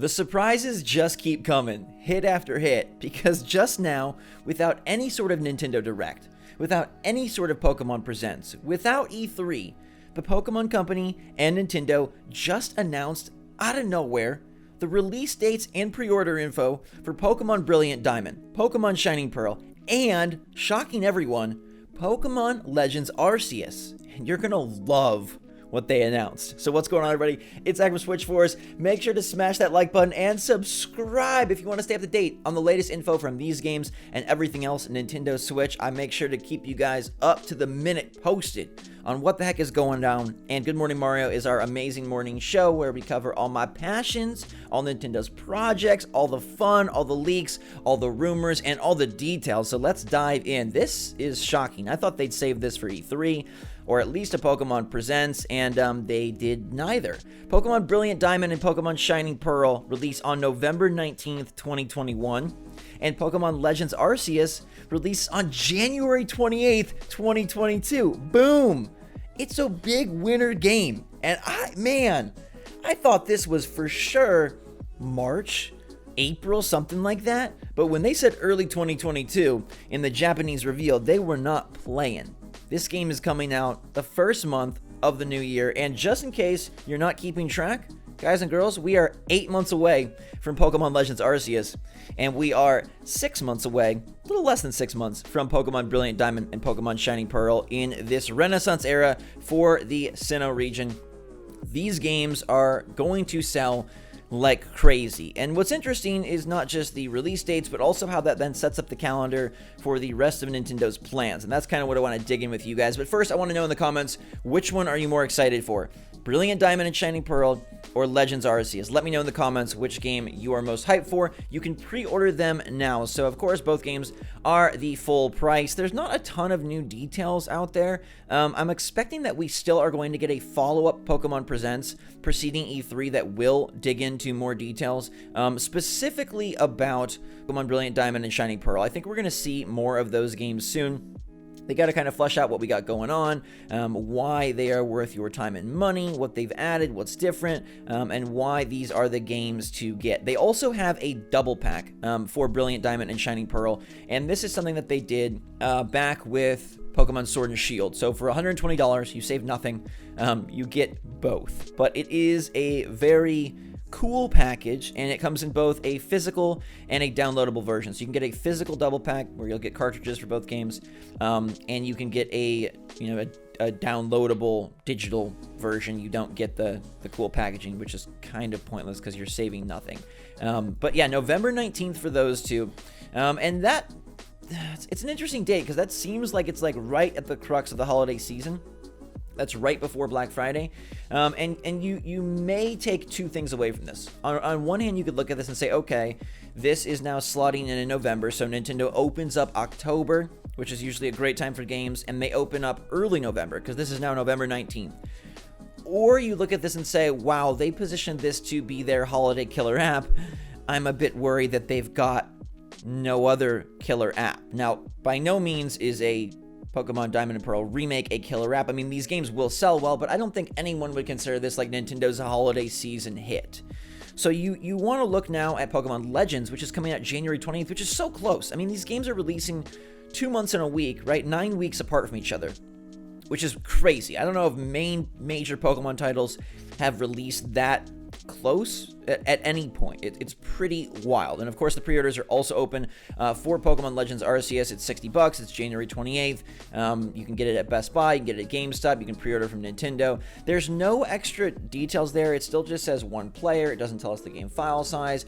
The surprises just keep coming, hit after hit, because just now, without any sort of Nintendo Direct, without any sort of Pokemon Presents, without E3, the Pokemon Company and Nintendo just announced, out of nowhere, the release dates and pre-order info for Pokemon Brilliant Diamond, Pokemon Shining Pearl, and, shocking everyone, Pokemon Legends Arceus. And you're gonna love what they announced. So what's going on, everybody? It's Zach from Switch Force. Make sure to smash that like button and subscribe if you want to stay up to date on the latest info from these games and everything else Nintendo Switch. I make sure to keep you guys up to the minute posted on what the heck is going down. And Good Morning Mario is our amazing morning show where we cover all my passions, all Nintendo's projects, all the fun, all the leaks, all the rumors, and all the details. So let's dive in. This is shocking. I thought they'd save this for E3, or at least a Pokemon Presents, and they did neither. Pokemon Brilliant Diamond and Pokemon Shining Pearl release on November 19th, 2021, and Pokemon Legends Arceus release on January 28th, 2022. Boom! It's a big winter game, and I thought this was for sure March, April, something like that, but when they said early 2022 in the Japanese reveal, they were not playing. This game is coming out the first month of the new year, and just in case you're not keeping track, guys and girls, we are 8 months away from Pokemon Legends Arceus, and we are 6 months away, a little less than 6 months, from Pokemon Brilliant Diamond and Pokemon Shining Pearl in this Renaissance era for the Sinnoh region. These games are going to sell like crazy. And what's interesting is not just the release dates, but also how that then sets up the calendar for the rest of Nintendo's plans. And that's kind of what I want to dig in with you guys. But first, I want to know in the comments, which one are you more excited for? Brilliant Diamond and Shining Pearl or Legends Arceus? Let me know in the comments which game you are most hyped for. You can pre-order them now. So, of course, both games are the full price. There's not a ton of new details out there. I'm expecting that we still are going to get a follow-up Pokemon Presents preceding E3 that will dig into more details, specifically about Pokemon Brilliant Diamond and Shining Pearl. I think we're going to see more of those games soon. They got to kind of flesh out what we got going on, why they are worth your time and money, what they've added, what's different, and why these are the games to get. They also have a double pack for Brilliant Diamond and Shining Pearl, and this is something that they did back with Pokemon Sword and Shield. So for $120, you save nothing. You get both. But it is a very cool package, and it comes in both a physical and a downloadable version. So you can get a physical double pack where you'll get cartridges for both games, and you can get a downloadable digital version. You don't get the cool packaging, which is kind of pointless because you're saving nothing. But yeah, November 19th for those two, and that it's an interesting date because that seems like it's like right at the crux of the holiday season. That's right before Black Friday. And you may take two things away from this. On one hand, you could look at this and say, okay, this is now slotting in November, so Nintendo opens up October, which is usually a great time for games, and they open up early November, because this is now November 19th. Or you look at this and say, wow, they positioned this to be their holiday killer app. I'm a bit worried that they've got no other killer app. Now, by no means is a Pokemon Diamond and Pearl remake a killer app. I mean, these games will sell well, but I don't think anyone would consider this like Nintendo's holiday season hit. So you want to look now at Pokemon Legends, which is coming out January 20th, which is so close. I mean, these games are releasing 2 months in a week, right? 9 weeks apart from each other, which is crazy. I don't know if major Pokemon titles have released that close at any point. It's pretty wild. And of course, the pre-orders are also open for Pokemon Legends Arceus. It's $60. It's January 28th. You can get it at Best Buy. You can get it at GameStop. You can pre-order from Nintendo. There's no extra details there. It still just says one player. It doesn't tell us the game file size.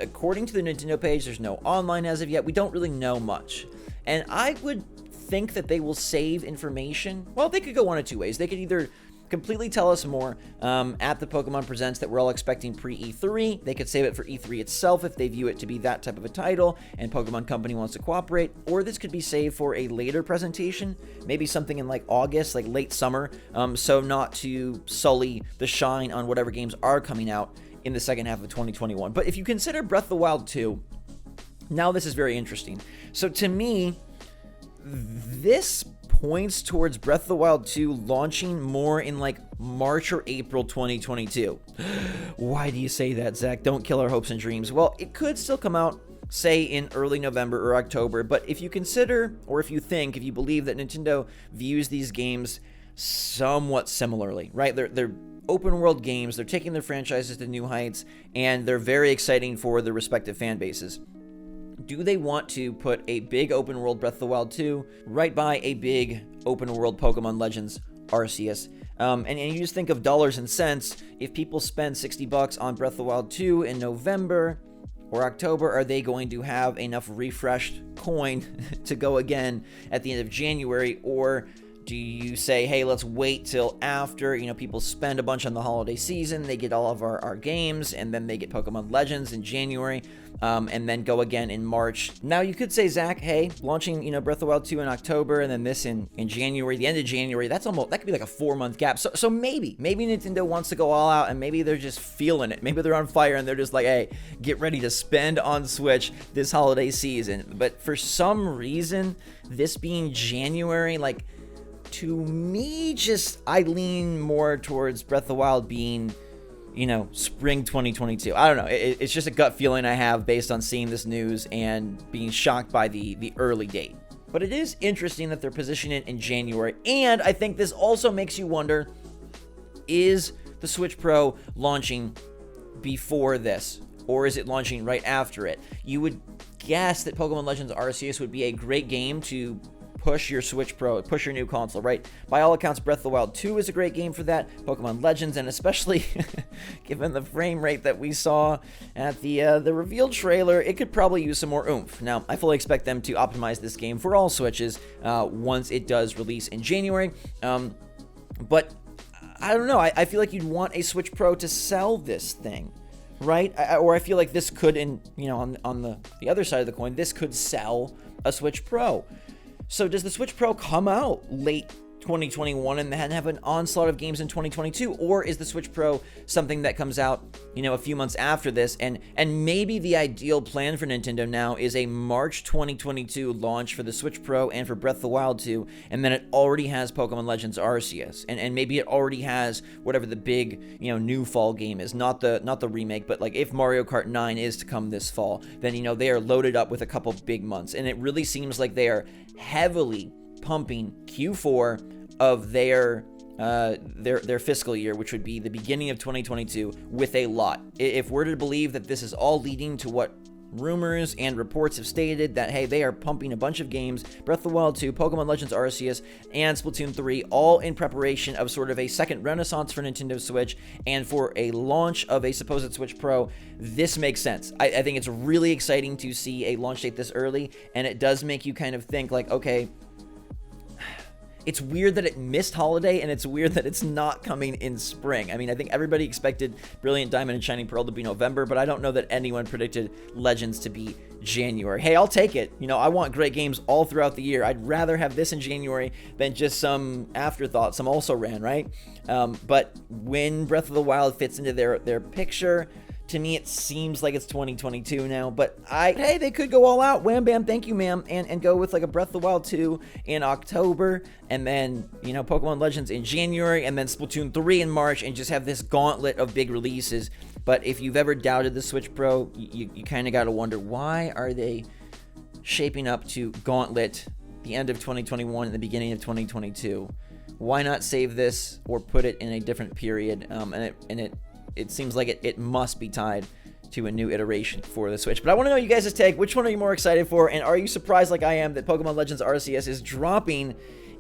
According to the Nintendo page, there's no online as of yet. We don't really know much. And I would think that they will save information. Well, they could go one of two ways. They could either completely tell us more at the Pokemon Presents that we're all expecting pre-E3. They could save it for E3 itself if they view it to be that type of a title and Pokemon Company wants to cooperate. Or this could be saved for a later presentation, maybe something in like August, like late summer, so not to sully the shine on whatever games are coming out in the second half of 2021. But if you consider Breath of the Wild 2, now this is very interesting. So to me, this points towards Breath of the Wild 2 launching more in like March or April 2022. Why do you say that, Zach? Don't kill our hopes and dreams. Well, it could still come out, say, in early November or October, but if you consider, or if you believe that Nintendo views these games somewhat similarly, right? They're open world games, they're taking their franchises to new heights, and they're very exciting for their respective fan bases. Do they want to put a big open world Breath of the Wild 2 right by a big open world Pokemon Legends Arceus? And you just think of dollars and cents. If people spend $60 on Breath of the Wild 2 in November or October, are they going to have enough refreshed coin to go again at the end of January? Or do you say, hey, let's wait till after, people spend a bunch on the holiday season, they get all of our games, and then they get Pokemon Legends in January, and then go again in March. Now, you could say, Zach, hey, launching, Breath of the Wild 2 in October, and then this in January, the end of January, that could be like a 4-month gap. So maybe Nintendo wants to go all out, and maybe they're just feeling it. Maybe they're on fire, and they're just like, hey, get ready to spend on Switch this holiday season. But for some reason, this being January, to me, I lean more towards Breath of the Wild being, spring 2022. I don't know. It's just a gut feeling I have based on seeing this news and being shocked by the early date. But it is interesting that they're positioning it in January. And I think this also makes you wonder, is the Switch Pro launching before this? Or is it launching right after it? You would guess that Pokemon Legends Arceus would be a great game to push your Switch Pro, push your new console, right? By all accounts, Breath of the Wild 2 is a great game for that. Pokemon Legends, and especially given the frame rate that we saw at the reveal trailer, it could probably use some more oomph. Now, I fully expect them to optimize this game for all Switches once it does release in January. But I don't know. I feel like you'd want a Switch Pro to sell this thing, right? Or I feel like this could, on the other side of the coin, this could sell a Switch Pro. So does the Switch Pro come out late 2021 and then have an onslaught of games in 2022? Or is the Switch Pro something that comes out, a few months after this? And maybe the ideal plan for Nintendo now is a March 2022 launch for the Switch Pro and for Breath of the Wild 2, and then it already has Pokemon Legends Arceus. And maybe it already has whatever the big, new fall game is. Not the remake, but if Mario Kart 9 is to come this fall, then, they are loaded up with a couple big months. And it really seems like they are heavily pumping Q4 of their fiscal year, which would be the beginning of 2022, with a lot. If we're to believe that this is all leading to what rumors and reports have stated, that, hey, they are pumping a bunch of games, Breath of the Wild 2, Pokemon Legends Arceus, and Splatoon 3, all in preparation of sort of a second renaissance for Nintendo Switch and for a launch of a supposed Switch Pro, this makes sense. I think it's really exciting to see a launch date this early, and it does make you kind of think okay, it's weird that it missed holiday, and it's weird that it's not coming in spring. I mean, I think everybody expected Brilliant Diamond and Shining Pearl to be November, but I don't know that anyone predicted Legends to be January. Hey, I'll take it. I want great games all throughout the year. I'd rather have this in January than just some afterthought, some also-ran, right? But when Breath of the Wild fits into their picture, to me, it seems like it's 2022 now, but hey, they could go all out. Wham, bam, thank you, ma'am, and go with a Breath of the Wild 2 in October, and then, Pokemon Legends in January, and then Splatoon 3 in March, and just have this gauntlet of big releases. But if you've ever doubted the Switch Pro, you kind of got to wonder, why are they shaping up to gauntlet the end of 2021 and the beginning of 2022? Why not save this or put it in a different period? It seems like it must be tied to a new iteration for the Switch. But I want to know you guys' take. Which one are you more excited for? And are you surprised like I am that Pokemon Legends Arceus is dropping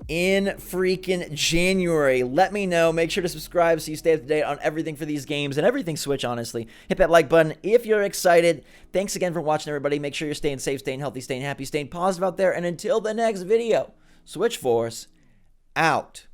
in freaking January? Let me know. Make sure to subscribe so you stay up to date on everything for these games and everything Switch, honestly. Hit that like button if you're excited. Thanks again for watching, everybody. Make sure you're staying safe, staying healthy, staying happy, staying positive out there. And until the next video, Switch Force out.